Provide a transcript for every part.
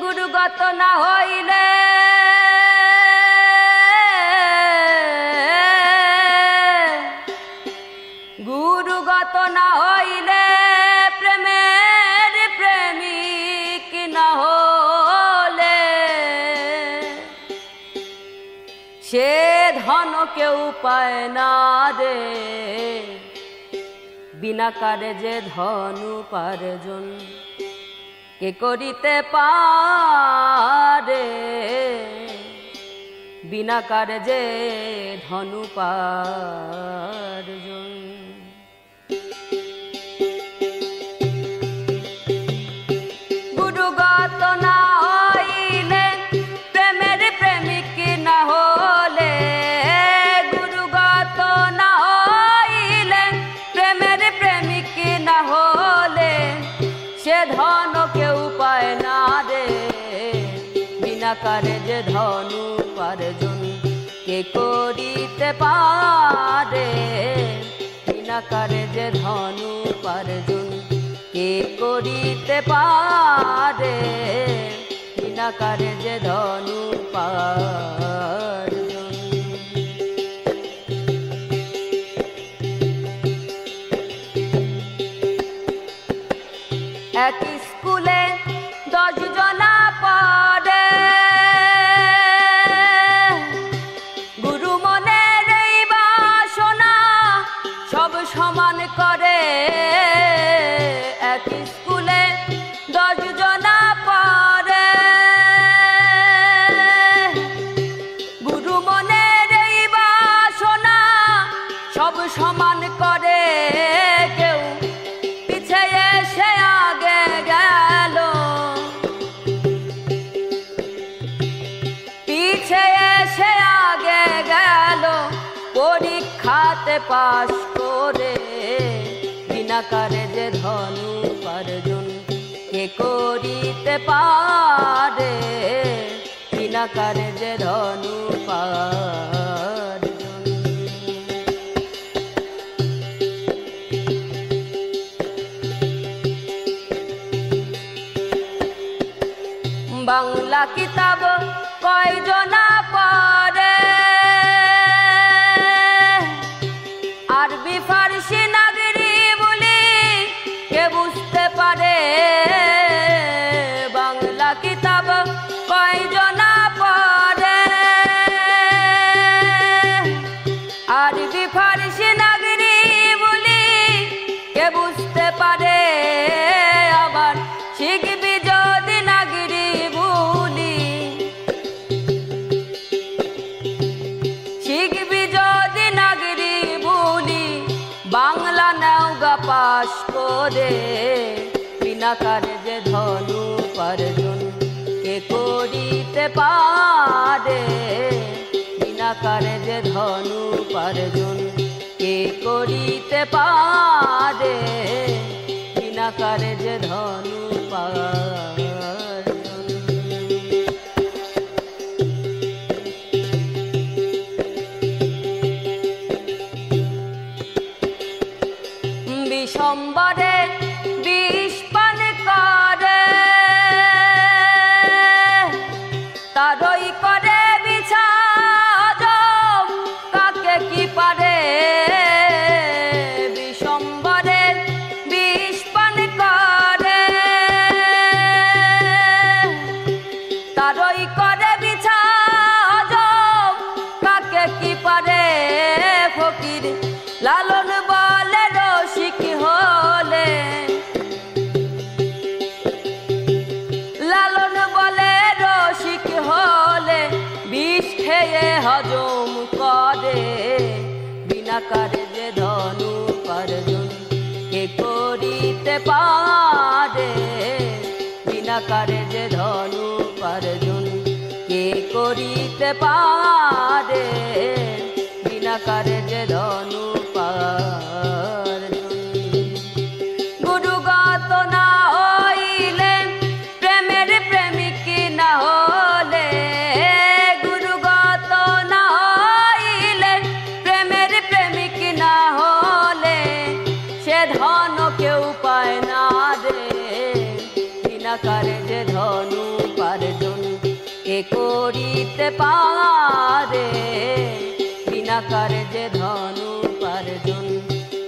গুরুগত না হইলে প্রেমের প্রেমিক না হলে সে ধন কেউ পায় না রে। বিনা কার্যে ধন উপার্জন কে করিতে পারে? বিনা কার্যে ধন উপার্জন। গুরুগত না হইলে প্রেমের প্রেমিক না হলে, গুরুগত না হইলে প্রেমের প্রেমিক না হলে সে ধন কেউ পায় না রে। বিনা কার্যে ধন উপার্জন কে করিতে পারে? বিনা কার্যে ধন উপার্জন কে করিতে পারে? বিনা কার্যে ধন উপার্জন। এক স্কুলে 10 জনা পড়ে, গুরু মনের এই বাসনা সব সমান করে। এক স্কুলে 10 জনা পড়ে, গুরু মনের এই বাসনা সব সমান করে। কেউ পিছে এসে আগে গেল, পিছে এসে আগে গেল পরীক্ষাতে পাশ করে। বিনা কার্যে ধন উপার্জন কে করিতে পারে? বিনা কার্যে ধন উপার্জন। বাংলা কিতাব কয়জনা পড়ে, আরবি ফারসি নাগরি বলি কে বুঝতে পারে? বাংলা কিতাব কয়জনা পড়ে, আরবি ফারসি নাগরি বলি কে বুঝতে পারে? আবার শিখবি যদি নাগরি বলি, শিখবি যদি নাগরি বলি বাংলা নওগা পাশ করে। বিনা কার্যে ধন উপার্জন কে করিতে পারে? বিনা কার্যে ধন উপার্জন কে করিতে পারে? বিনা কার্যে ধন উপার্জন। বিশ্বম্বরে বিষ পান করে, তারই করে বিছা হজম কাকে কি পারে? বিশ্বম্বরে বিষ পান করে, তারই করে বিছা হজম কাকে কি পারে? ফকির লালন বলে রসিক হলে, লালন বলে রসিক হলে বিষ খেয়ে হজম করে। বিনা কার্যে ধন উপার্জন কে করিতে পারে? বিনা কার্যে ধন উপার্জন কে করিতে পারে? বিনা কার্যে ধন উপার্জন। গুরুগত না হইলে প্রেমের প্রেমিক না হলে, গুরুগত না হইলে প্রেমের প্রেমিক না হলে সে ধন কেউ পায় না রে। বিনা কার্যে ধন উপার্জন কে করিতে পারে বিনা কার্যে ধন উপার্জন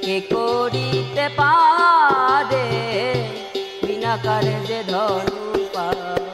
কে করিতে পারে বিনা কার্যে ধন উপার্জন